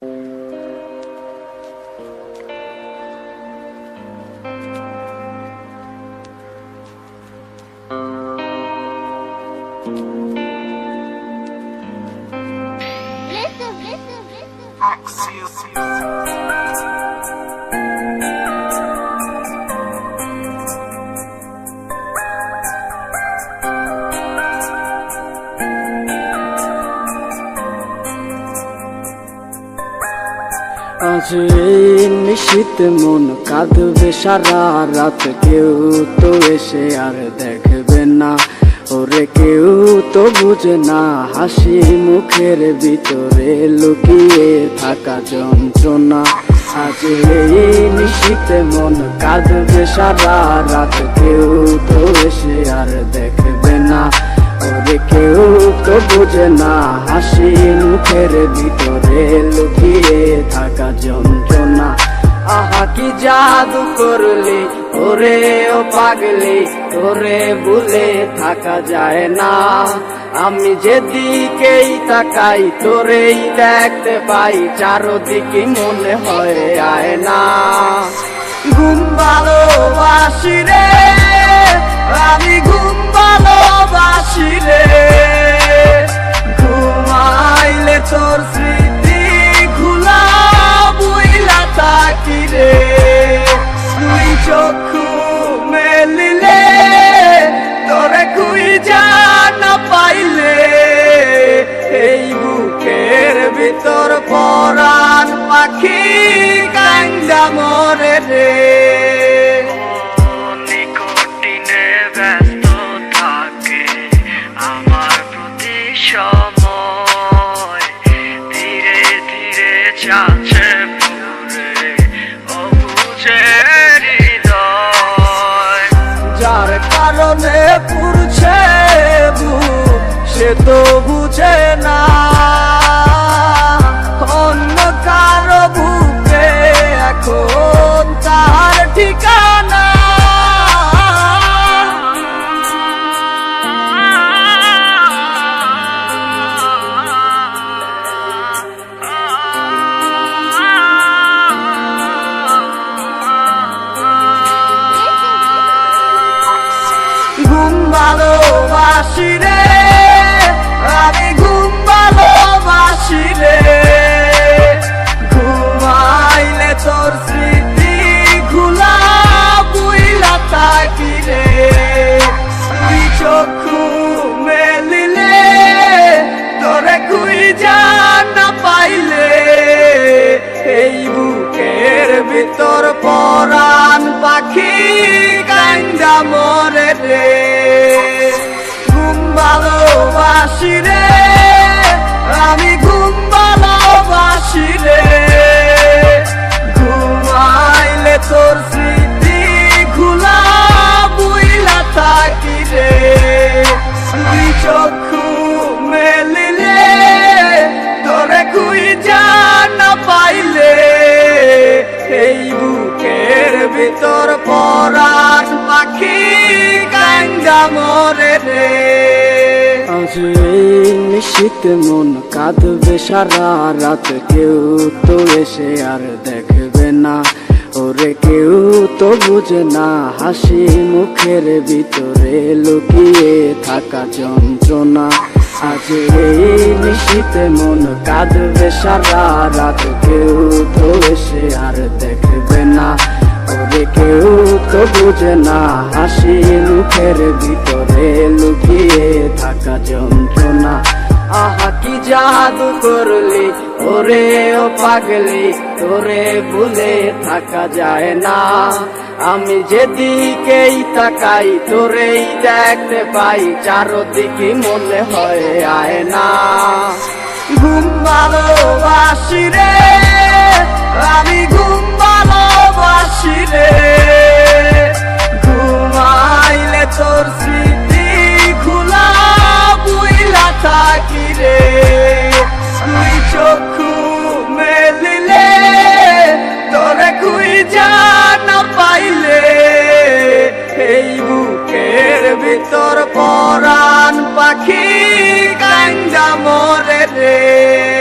আজ এই নিশীথ মন কাঁদবে সারা রাত, কেউ তো এসে আর দেখবে না। ওরে কেউ তো বুঝে না হাসি মুখের ভিতরে লুকিয়ে থাকা যন্ত্রণা। আজ এই নিশীথ মন কাঁদবে সারা রাত, কেউ তো এসে আর দেখবে না। ওরে কেউ তো বুঝে না হাসি মুখের ভিতরে লুকিয়ে থাকা যন্ত্রণা। আহা কি জাদু করলি ওরে ও পাগলি, তোরে ভুলে থাকা যায় না। আমি যেদিকেই তাকাই তোরেই দেখতে পাই, চারদিকে মনে হয় আয় না। ঘুম ভালোবাসি রে আমি, ঘুম ভালোবাসি রে। ঘুমাইলে তোর স্মৃতি ঘুলা বুইলা থাকি রে। তুই চক্ষু মেলিলে তোরে খুঁজা না পাইলে, এই বুকের ভিতর পরাণ পাখি কান্দা মরে রে। সময় ধীরে ধীরে চাচ্ছে পুরে অবুঝে হৃদয়। যার কারণে পুরছে বুক সে তো বুঝে না, অন্য কারো বুকে এখন তার ঠিকানা। ঘুম ভালোবাসি রে আমি, ঘুম ভালোবাসি রে। ঘুমাইলে তোর স্মৃতি ঘুলা বুইলা থাকি রে। তুই চক্ষু মেলিলে তোরে খুঁজা না পাইলে, এই বুকের ভিতর পরাণ পাখি কান্দা মরে রে। ঘুম ভালোবাসি রে আমি, ঘুম ভালোবাসি রে। ঘুমাইলে তোর স্মৃতি ঘুলা বুইলা থাকি রে। তুই চক্ষু মেলিলে তোরে খুঁজা না পাইলে, এই বুকের ভিতর পরাণ পাখি কান্দা মরে রে। আজ এই নিশীথ মন কাঁদবে সারা রাত, কেউ তো এসে আর দেখবে না। ওরে কেউ তো বুঝে না হাসি মুখের ভিতরে লুকিয়ে থাকা যন্ত্রণা। আজ এই নিশীথ মন কাঁদবে সারা রাত, কেউ তো এসে আর দেখবে না। ওরে কেউ তো বুঝে না হাসি মুখের ভিতরে লুকিয়ে থাকা যন্ত্রণা। আহা কি জাদু করলি ওরে ও পাগলি, তোরে ভুলে থাকা যায় না। আমি যেদিকেই তাকাই তোরেই দেখতে পাই, চারদিকে মনে হয় আয় না। ঘুম ভালোবাসি রে আমি, ঘুম ভালোবাসি রে। ঘুমাইলে তোর স্মৃতি ঘুলা বুইলা থাকি রে। তুই চক্ষু মেলিলে তোরে খুঁজা না পাইলে, এই বুকের ভিতর পরাণ পাখি কান্দা মরে রে।